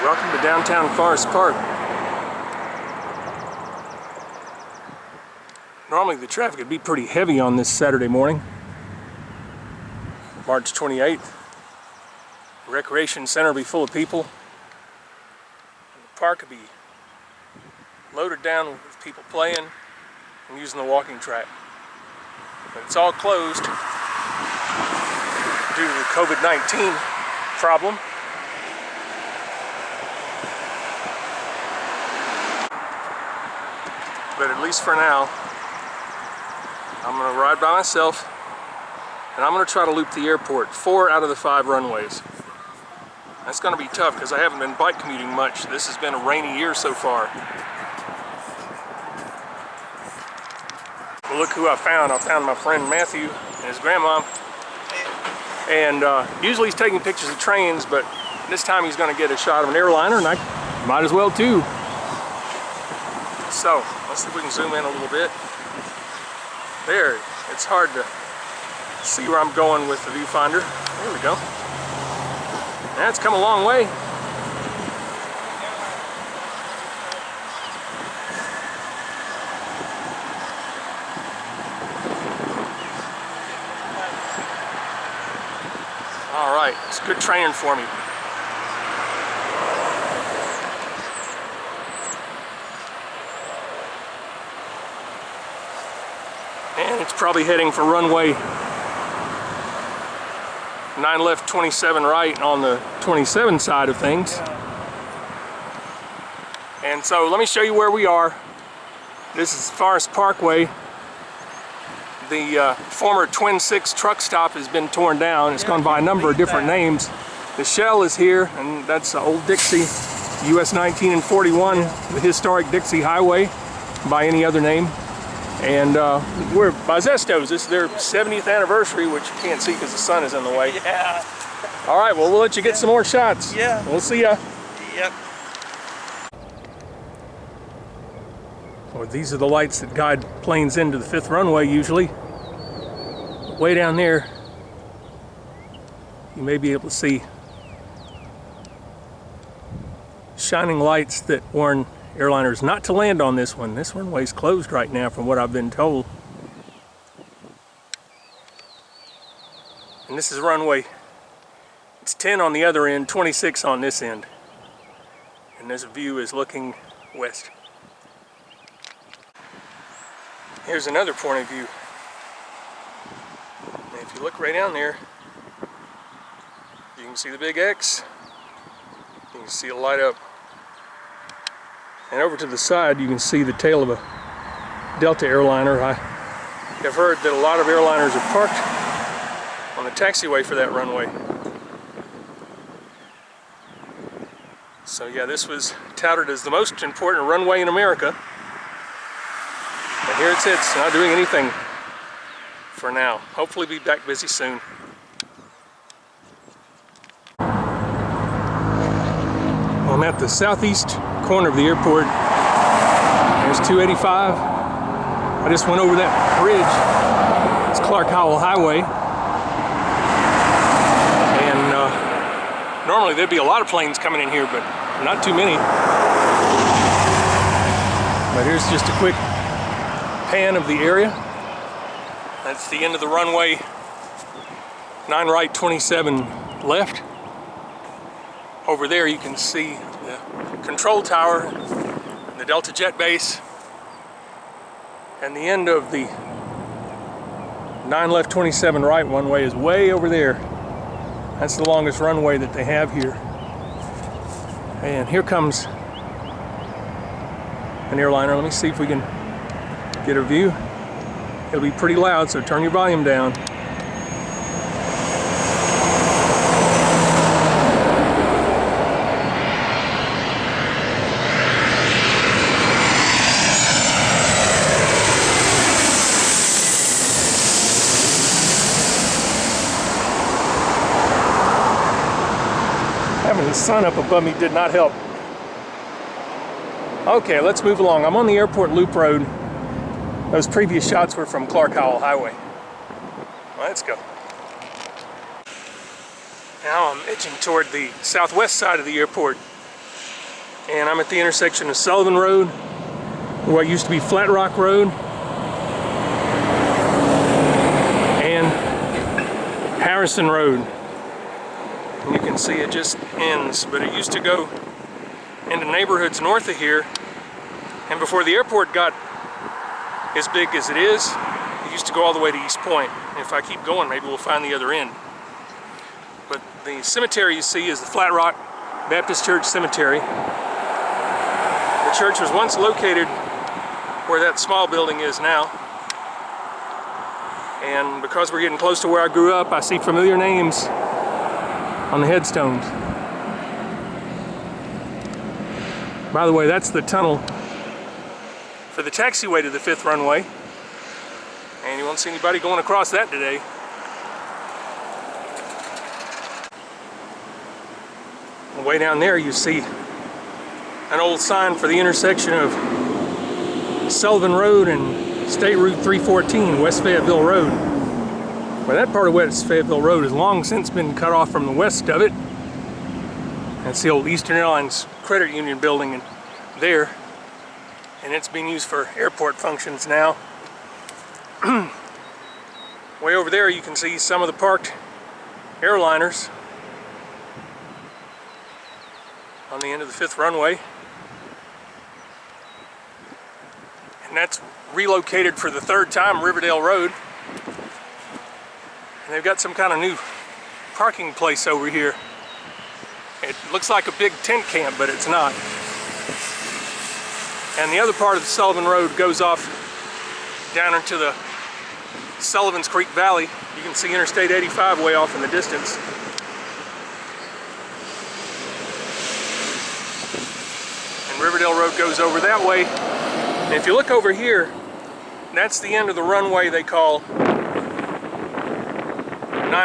Welcome to downtown Forest Park. Normally the traffic would be pretty heavy on this Saturday morning, March 28th. The recreation center will be full of people. And the park will be loaded down with people playing and using the walking track. But it's all closed due to the COVID-19 problem. But at least for now, I'm going to ride by myself, and I'm going to try to loop the airport 4 out of the 5 runways. That's going to be tough because I haven't been bike commuting much. This has been a rainy year so far. Well, look who I found. I found my friend Matthew and his grandma. And usually he's taking pictures of trains, but this time he's going to get a shot of an airliner, and I might as well too. So, let's see if we can zoom in a little bit. There, it's hard to see where I'm going with the viewfinder. There we go. That's come a long way. All right, it's good training for me. And it's probably heading for runway 9 left, 27 right on the 27 side of things. And so let me show you where we are. This is Forest Parkway. The former Twin Six truck stop has been torn down. It's gone by a number of different names. The Shell is here, and that's Old Dixie, US 19 and 41, the historic Dixie Highway by any other name. And we're by Zesto's. This is their 70th anniversary, which you can't see because the sun is in the way. Yeah. All right, well, we'll let you get some more shots. Yeah. We'll see ya. Yep. Well, these are the lights that guide planes into the 5th runway usually. Way down there, you may be able to see shining lights that warn airliners not to land on this one. This runway's closed right now from what I've been told. And this is runway, it's 10 on the other end, 26 on this end. And this view is looking west. Here's another point of view. And if you look right down there, you can see the big X. You can see it light up. And over to the side, you can see the tail of a Delta airliner. I have heard that a lot of airliners are parked on the taxiway for that runway. So yeah, this was touted as the most important runway in America. And here it sits, not doing anything for now. Hopefully be back busy soon. I'm at the southeast corner of the airport. There's 285. I just went over that bridge. It's Clark Howell Highway. And normally there'd be a lot of planes coming in here, but not too many. But here's just a quick pan of the area. That's the end of the runway. 9 right, 27 left. Over there you can see the control tower, the Delta Jet base, and the end of the 9 left, 27 right runway is way over there. That's the longest runway that they have here. And here comes an airliner. Let me see if we can get a view. It'll be pretty loud, so turn your volume down. Having the sun up above me did not help. Okay, let's move along. I'm on the airport loop road. Those previous shots were from Clark Howell Highway. Let's go. Now I'm edging toward the southwest side of the airport. And I'm at the intersection of Sullivan Road, what used to be Flat Rock Road, and Harrison Road. And you can see it just ends, but it used to go into neighborhoods north of here. And before the airport got as big as it is, it used to go all the way to East Point. And if I keep going, maybe we'll find the other end. But the cemetery you see is the Flat Rock Baptist Church Cemetery. The church was once located where that small building is now. And because we're getting close to where I grew up, I see familiar names on the headstones. By the way, that's the tunnel for the taxiway to the 5th runway. And you won't see anybody going across that today. Way down there you see an old sign for the intersection of Sullivan Road and State Route 314, West Fayetteville Road. Well, that part of West Fayetteville Road has long since been cut off from the west of it. That's the old Eastern Airlines Credit Union building there, and it's being used for airport functions now. Way over there you can see some of the parked airliners on the end of the 5th runway. And that's relocated for the 3rd time, Riverdale Road. And they've got some kind of new parking place over here. It looks like a big tent camp, but it's not. And the other part of the Sullivan Road goes off down into the Sullivan's Creek Valley. You can see Interstate 85 way off in the distance. And Riverdale Road goes over that way. And if you look over here, that's the end of the runway they call 9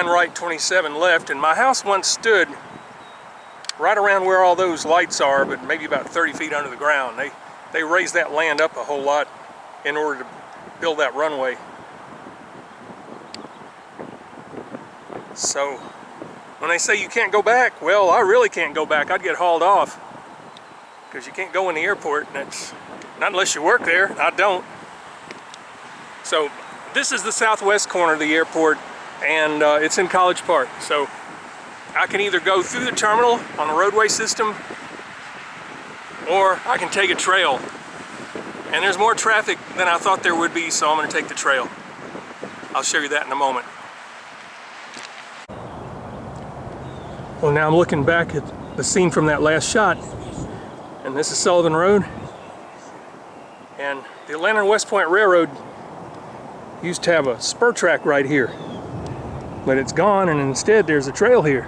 right, 27 left. And my house once stood right around where all those lights are, but maybe about 30 feet under the ground. They raised that land up a whole lot in order to build that runway. So when they say you can't go back, well, I really can't go back. I'd get hauled off because you can't go in the airport. That's not unless you work there. I don't. So this is the southwest corner of the airport, and it's in College Park. So I can either go through the terminal on the roadway system, or I can take a trail. And there's more traffic than I thought there would be, so I'm going to take the trail. I'll show you that in a moment. Well, now I'm looking back at the scene from that last shot, and this is Sullivan Road. And the Atlanta and West Point Railroad used to have a spur track right here, but it's gone, and instead there's a trail here.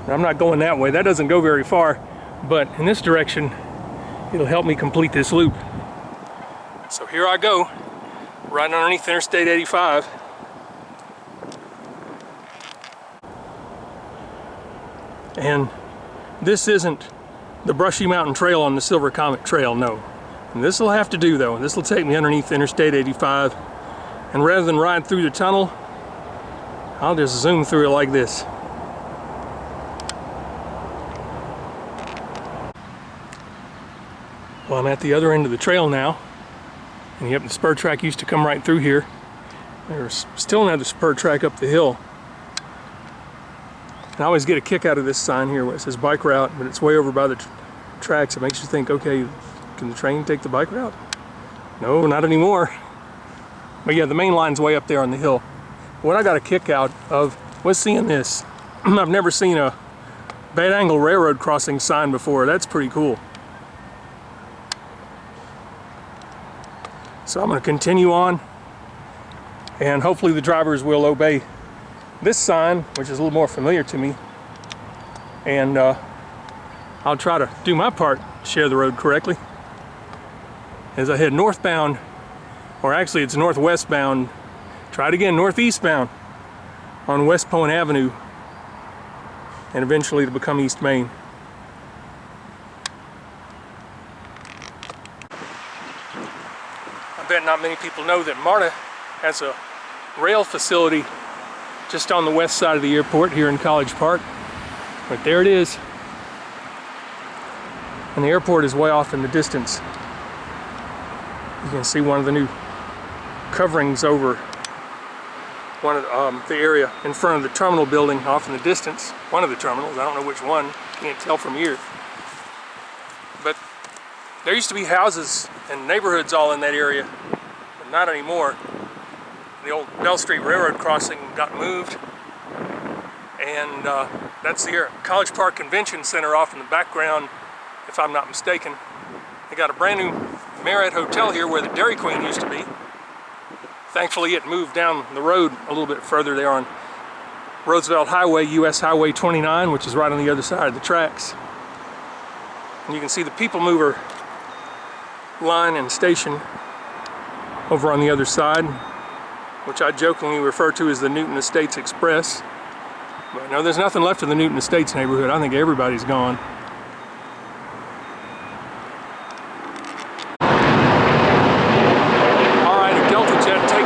I'm not going that way. That doesn't go very far, but in this direction, it'll help me complete this loop. So here I go, right underneath Interstate 85. And this isn't the Brushy Mountain Trail on the Silver Comet Trail, no. And this will have to do though. This will take me underneath Interstate 85. And rather than ride through the tunnel, I'll just zoom through it like this. Well, I'm at the other end of the trail now, and yep, the spur track used to come right through here. There's still another spur track up the hill. And I always get a kick out of this sign here where it says bike route, but it's way over by the tracks. It makes you think, okay, can the train take the bike route? No, not anymore. But yeah, the main line's way up there on the hill. What I got a kick out of was seeing this. I've never seen a bad angle railroad crossing sign before. That's pretty cool. So I'm going to continue on, and hopefully the drivers will obey this sign, which is a little more familiar to me, and I'll try to do my part to share the road correctly as I head northbound, or actually it's northwestbound. Try it again, northeastbound on West Point Avenue, and eventually to become East Main. I bet not many people know that MARTA has a rail facility just on the west side of the airport here in College Park. But there it is. And the airport is way off in the distance. You can see one of the new coverings over one of the area in front of the terminal building off in the distance. One of the terminals, I don't know which one, can't tell from here. But there used to be houses and neighborhoods all in that area, but not anymore. The old Bell Street Railroad crossing got moved, and that's the College Park Convention Center off in the background, if I'm not mistaken. They got a brand new Marriott Hotel here where the Dairy Queen used to be. Thankfully it moved down the road a little bit further there on Roosevelt Highway, US Highway 29, which is right on the other side of the tracks. And you can see the people mover line and station over on the other side, which I jokingly refer to as the Newton Estates Express. But no, there's nothing left of the Newton Estates neighborhood. I think everybody's gone.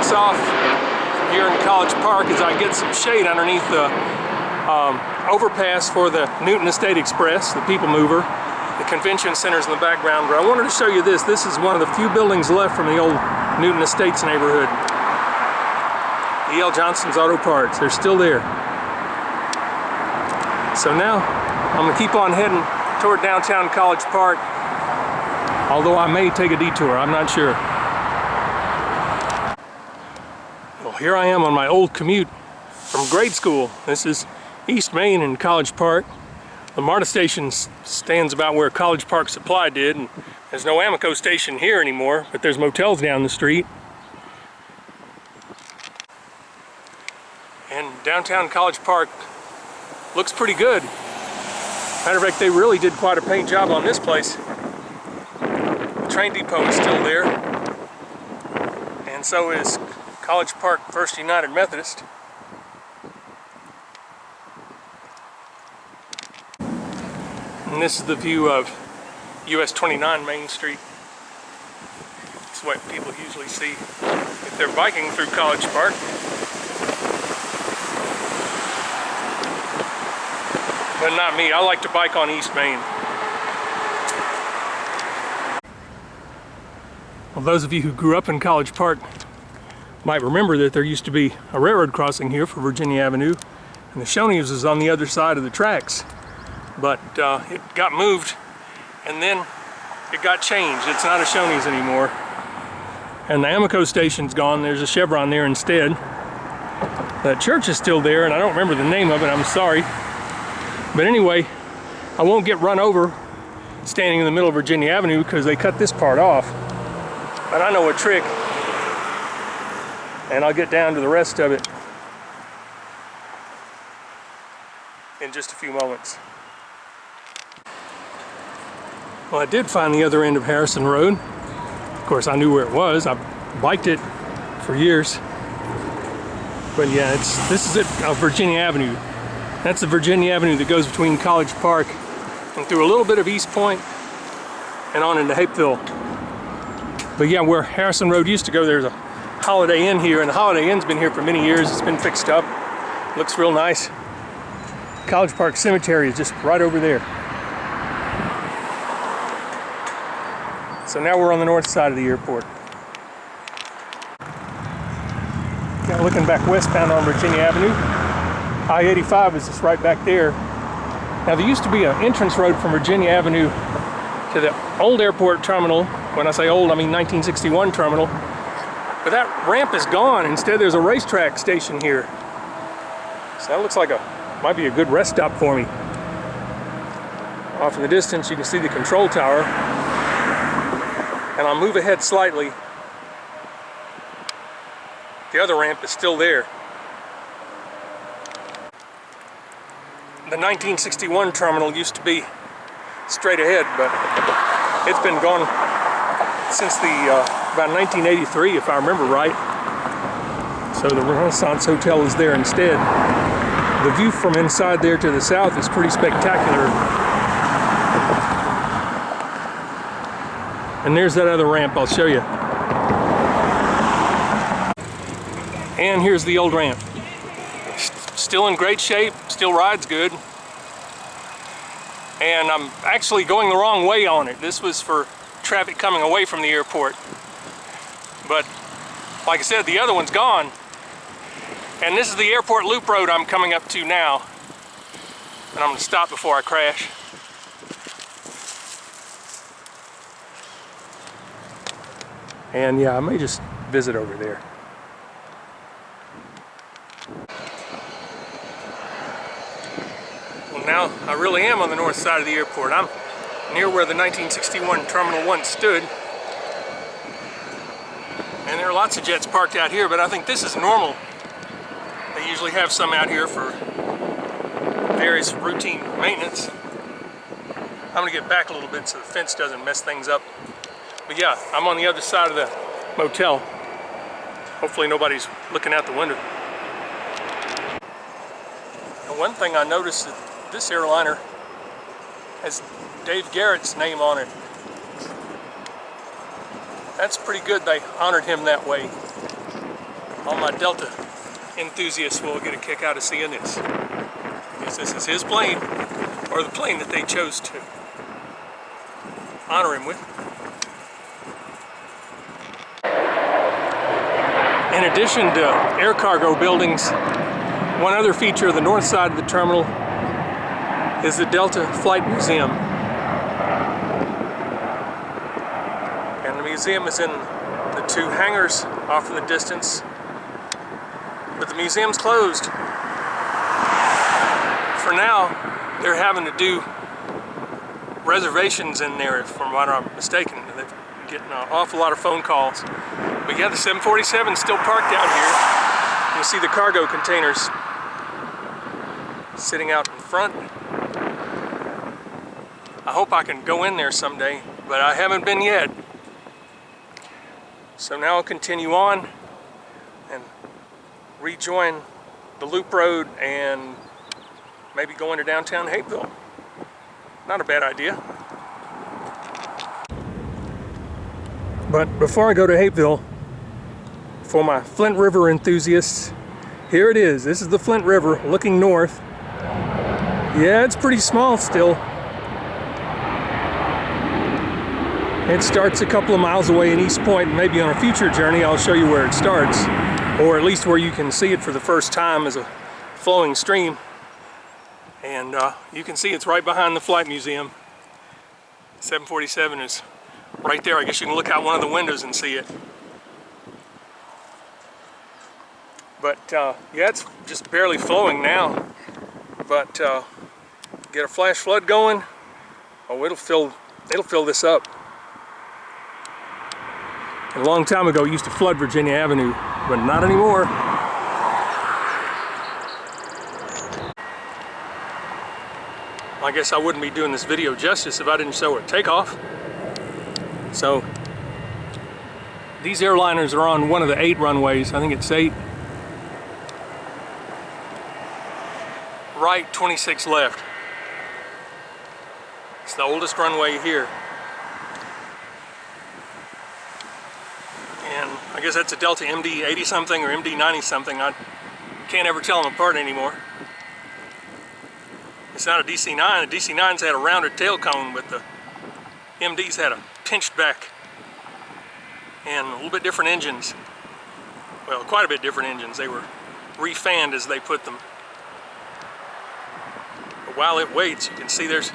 Off here in College Park as I get some shade underneath the overpass for the Newton Estate Express, the people mover. The convention center's in the background, but I wanted to show you this. This is one of the few buildings left from the old Newton Estates neighborhood. E.L. Johnston's Auto Parts, they're still there. So now I'm gonna keep on heading toward downtown College Park, although I may take a detour, I'm not sure. Here I am on my old commute from grade school. This is East Main in College Park. The MARTA station stands about where College Park Supply did, and there's no Amoco station here anymore, but there's motels down the street. And downtown College Park looks pretty good. Matter of fact, they really did quite a paint job on this place. The train depot is still there, and so is College Park First United Methodist. And this is the view of US 29 Main Street. It's what people usually see if they're biking through College Park. But not me, I like to bike on East Main. Well, those of you who grew up in College Park might remember that there used to be a railroad crossing here for Virginia Avenue, and the Shoney's was on the other side of the tracks. But it got moved, and then it got changed. It's not a Shoney's anymore. And the Amoco station's gone. There's a Chevron there instead. The church is still there, and I don't remember the name of it, I'm sorry. But anyway, I won't get run over standing in the middle of Virginia Avenue because they cut this part off. But I know a trick, and I'll get down to the rest of it in just a few moments. Well, I did find the other end of Harrison Road. Of course, I knew where it was. I biked it for years. But yeah, this is it, Virginia Avenue. That's the Virginia Avenue that goes between College Park and through a little bit of East Point and on into Hapeville. But yeah, where Harrison Road used to go, there's a Holiday Inn here, and the Holiday Inn's been here for many years. It's been fixed up. Looks real nice. College Park Cemetery is just right over there. So now we're on the north side of the airport. Now looking back westbound on Virginia Avenue. I-85 is just right back there. Now there used to be an entrance road from Virginia Avenue to the old airport terminal. When I say old, I mean 1961 terminal. But that ramp is gone. Instead, there's a racetrack station here. So that looks like might be a good rest stop for me. Off in the distance, you can see the control tower. And I'll move ahead slightly. The other ramp is still there. The 1961 terminal used to be straight ahead, but it's been gone since about 1983, if I remember right. So the Renaissance Hotel is there instead. The view from inside there to the south is pretty spectacular. And there's that other ramp, I'll show you. And here's the old ramp. Still in great shape, still rides good. and I'm actually going the wrong way on it. This was for traffic coming away from the airport. But like I said, the other one's gone. And this is the airport loop road I'm coming up to now. And I'm gonna stop before I crash. And yeah, I may just visit over there. Well, now I really am on the north side of the airport. I'm near where the 1961 Terminal 1 stood. And there are lots of jets parked out here, but I think this is normal. They usually have some out here for various routine maintenance. I'm gonna get back a little bit so the fence doesn't mess things up. But yeah, I'm on the other side of the motel. Hopefully nobody's looking out the window. And one thing I noticed, that this airliner has Dave Garrett's name on it. That's pretty good they honored him that way. All my Delta enthusiasts will get a kick out of seeing this. Because this is his plane, or the plane that they chose to honor him with. In addition to air cargo buildings, one other feature of the north side of the terminal is the Delta Flight Museum. And the museum is in the two hangars off in the distance, but the museum's closed. For now, they're having to do reservations in there, from what I'm mistaken. They're getting an awful lot of phone calls. But yeah, the 747 is still parked out here. You see the cargo containers sitting out in front. I hope I can go in there someday, but I haven't been yet. So now I'll continue on and rejoin the loop road and maybe go into downtown Hapeville. Not a bad idea. But before I go to Hapeville, for my Flint River enthusiasts, here it is. This is the Flint River looking north. Yeah, it's pretty small still. It starts a couple of miles away in East Point. Maybe on a future journey I'll show you where it starts, or at least where you can see it for the first time as a flowing stream. And you can see it's right behind the Flight Museum. 747 is right there. I guess you can look out one of the windows and see it. But yeah, it's just barely flowing now. But get a flash flood going, oh, it'll fill this up. And a long time ago, it used to flood Virginia Avenue, but not anymore. I guess I wouldn't be doing this video justice if I didn't show it takeoff. So these airliners are on one of the 8 runways. I think it's 8. Right, 26 left. It's the oldest runway here. And I guess that's a Delta MD 80 something or MD 90 something. I can't ever tell them apart anymore. It's not a DC-9. The DC-9's had a rounded tail cone, but the MD's had a pinched back and a little bit different engines. Well, quite a bit different engines. They were refanned as they put them. But while it waits, you can see there's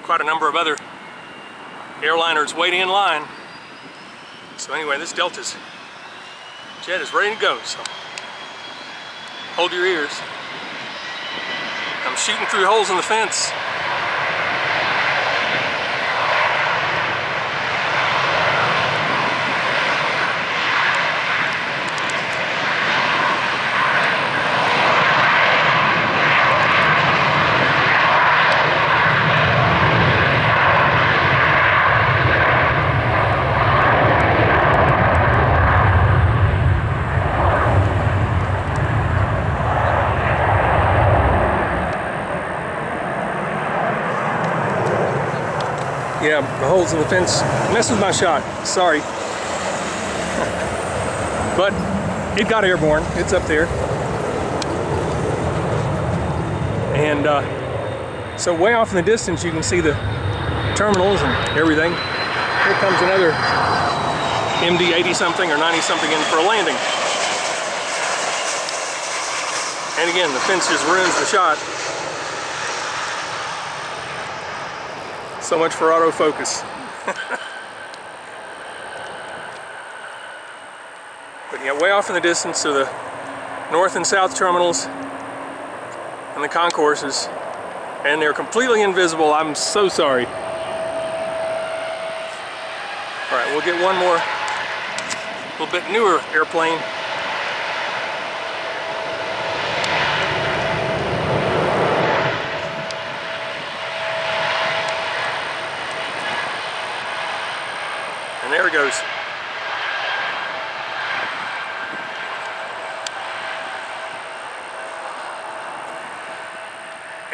quite a number of other airliners waiting in line. So anyway, this Delta's jet is ready to go, so hold your ears. I'm shooting through holes in the fence. Yeah, the holes in the fence messed with my shot. Sorry. But it got airborne. It's up there. And So way off in the distance you can see the terminals and everything. Here comes another MD 80 something or 90 something in for a landing. And again, the fence just ruins the shot. So much for autofocus. But yeah, way off in the distance are the north and south terminals and the concourses, and they're completely invisible. I'm so sorry. All right, we'll get one more, little bit newer airplane. And there it goes.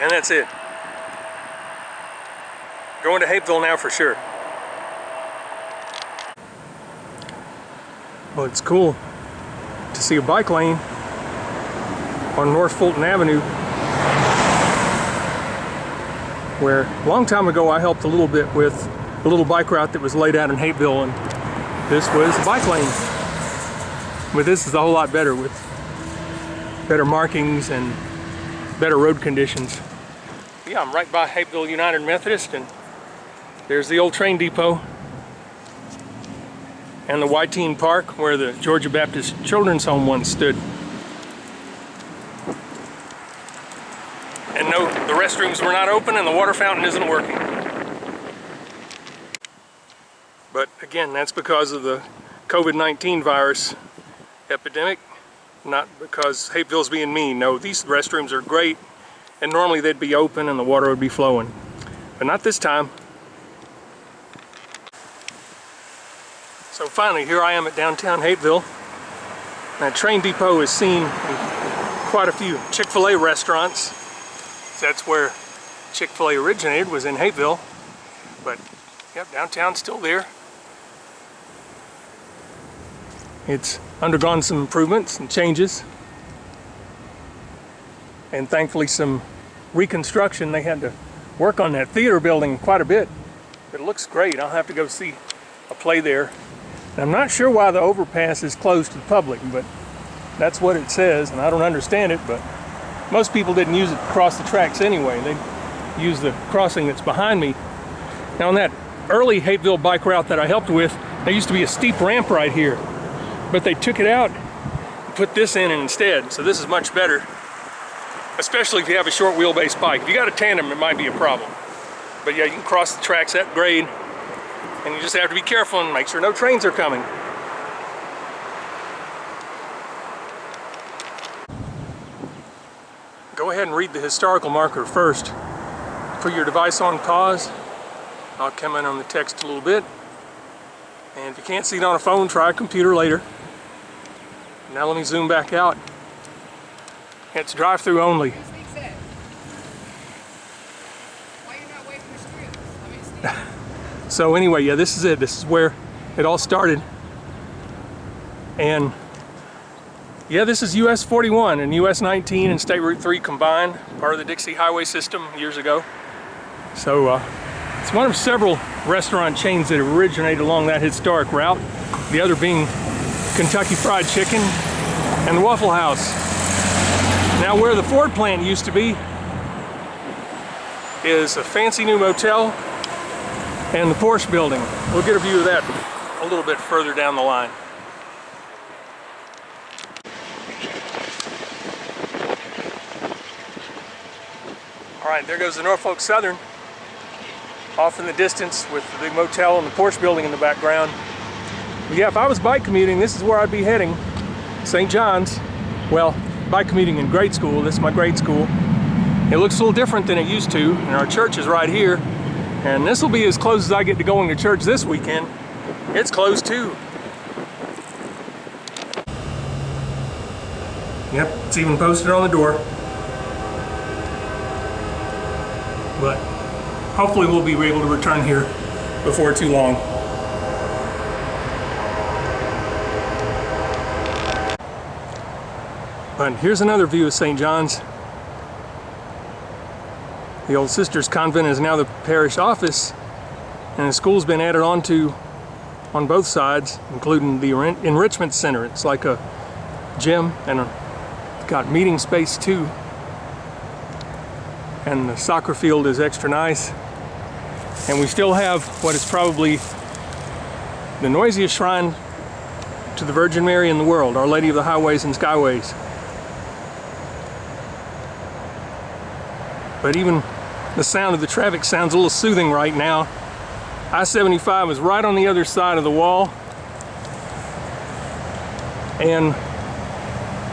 And that's it. Going to Hapeville now for sure. Well, it's cool to see a bike lane on North Fulton Avenue, where a long time ago I helped a little bit with a little bike route that was laid out in Hapeville, and this was a bike lane. But this is a whole lot better, with better markings and better road conditions. Yeah, I'm right by Hapeville United Methodist, and there's the old train depot and the Whiteen Park where the Georgia Baptist Children's Home once stood. And no, the restrooms were not open and the water fountain isn't working. But again, that's because of the COVID-19 virus epidemic, not because Hapeville's being mean. No, these restrooms are great, and normally they'd be open and the water would be flowing. But not this time. So finally, here I am at downtown Hapeville. That train depot is seen in quite a few Chick-Fil-A restaurants. That's where Chick-Fil-A originated, was in Hapeville. But yep, downtown's still there. It's undergone some improvements and changes, and thankfully some reconstruction. They had to work on that theater building quite a bit. It looks great. I'll have to go see a play there. And I'm not sure why the overpass is closed to the public, but that's what it says, and I don't understand it, but most people didn't use it to cross the tracks anyway. They use the crossing that's behind me. Now on that early Hapeville bike route that I helped with, there used to be a steep ramp right here, but they took it out and put this in instead. So this is much better, especially if you have a short wheelbase bike. If you got a tandem, it might be a problem. But yeah, you can cross the tracks at grade, and you just have to be careful and make sure no trains are coming. Go ahead and read the historical marker first. Put your device on pause. I'll come in on the text a little bit. And if you can't see it on a phone, try a computer later. Now let me zoom back out. It's drive-through only. So anyway, yeah, this is it. This is where it all started. And yeah, this is US 41 and US 19 and State Route 3 combined, part of the Dixie Highway system years ago. So it's one of several restaurant chains that originated along that historic route. The other being Kentucky Fried Chicken and the Waffle House. Now where the Ford plant used to be is a fancy new motel and the Porsche building. We'll get a view of that a little bit further down the line. All right, there goes the Norfolk Southern off in the distance with the big motel and the Porsche building in the background. But yeah, if I was bike commuting, this is where I'd be heading. St. John's. Well, bike commuting in grade school. This is my grade school. It looks a little different than it used to, and our church is right here. And this will be as close as I get to going to church this weekend. It's closed too. Yep, it's even posted on the door. But hopefully we'll be able to return here before too long. But here's another view of St. John's. The old Sisters Convent is now the parish office, and the school's been added onto on both sides, including the enrichment center. It's like a gym, and got meeting space too. And the soccer field is extra nice. And we still have what is probably the noisiest shrine to the Virgin Mary in the world, Our Lady of the Highways and Skyways. But even the sound of the traffic sounds a little soothing right now. I-75 is right on the other side of the wall, and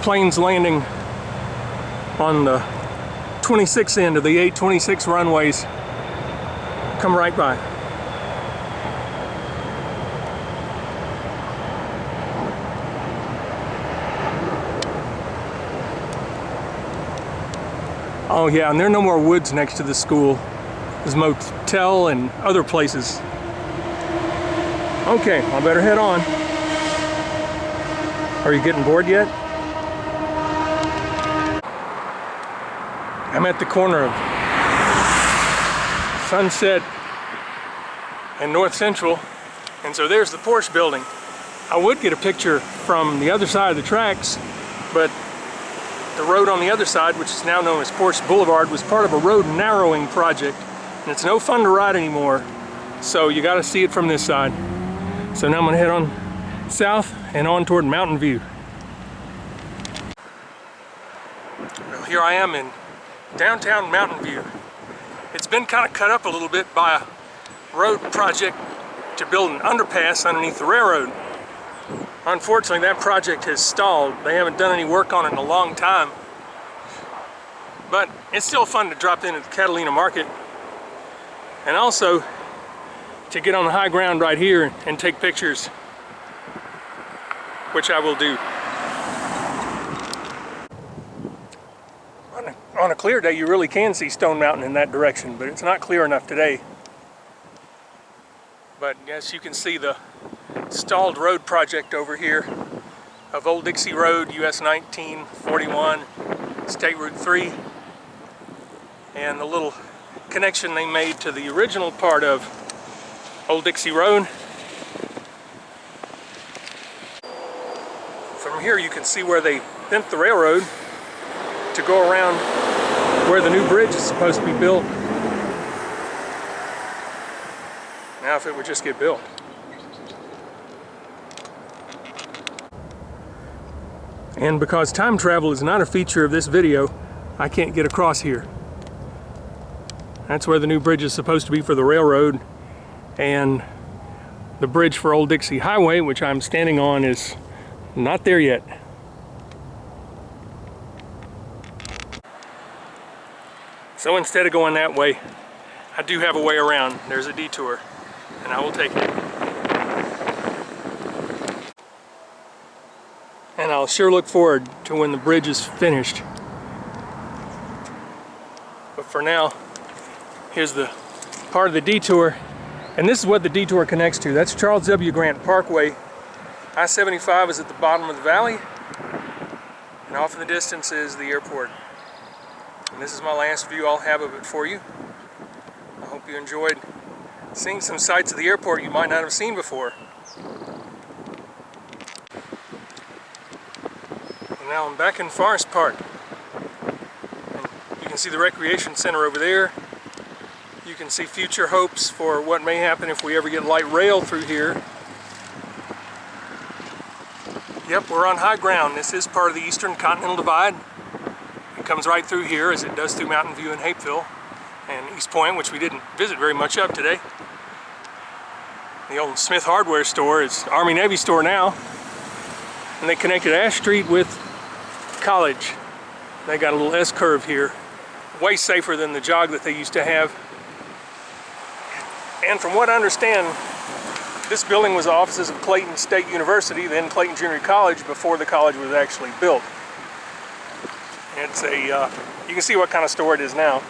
planes landing on the 26 end of the 826 runways come right by. Oh yeah, and there are no more woods next to the school. There's motel and other places. Okay, I better head on. Are you getting bored yet? I'm at the corner of Sunset and North Central, and so there's the Porsche building. I would get a picture from the other side of the tracks, but the road on the other side, which is now known as Porsche Boulevard, was part of a road narrowing project, and it's no fun to ride anymore, so you got to see it from this side. So now I'm going to head on south and on toward Mountain View. Well, here I am in downtown Mountain View. It's been kind of cut up a little bit by a road project to build an underpass underneath the railroad. Unfortunately, that project has stalled. They haven't done any work on it in a long time. But it's still fun to drop in at the Catalina Market, and also to get on the high ground right here and take pictures, which I will do. On a clear day, you really can see Stone Mountain in that direction, but it's not clear enough today. But yes, you can see the stalled road project over here of Old Dixie Road, US 1941, State Route 3, and the little connection they made to the original part of Old Dixie Road. From here you can see where they bent the railroad to go around where the new bridge is supposed to be built. Now if it would just get built. And because time travel is not a feature of this video, I can't get across here. That's where the new bridge is supposed to be for the railroad, and the bridge for Old Dixie Highway, which I'm standing on, is not there yet. So instead of going that way, I do have a way around. There's a detour, and I will take it. And I'll sure look forward to when the bridge is finished. But for now, here's the part of the detour, and this is what the detour connects to. That's Charles W. Grant Parkway. I-75 is at the bottom of the valley, and off in the distance is the airport. And this is my last view I'll have of it for you. I hope you enjoyed seeing some sights of the airport you might not have seen before. And now I'm back in Forest Park. And you can see the recreation center over there. You can see future hopes for what may happen if we ever get light rail through here. Yep, we're on high ground. This is part of the Eastern Continental Divide. It comes right through here, as it does through Mountain View and Hapeville and East Point, which we didn't visit very much of today. The old Smith hardware store is Army-Navy store now, and they connected Ash Street with College. They got a little S-curve here, way safer than the jog that they used to have. And from what I understand, this building was the offices of Clayton State University, then Clayton Junior College, before the college was actually built. It's a, you can see what kind of store it is now.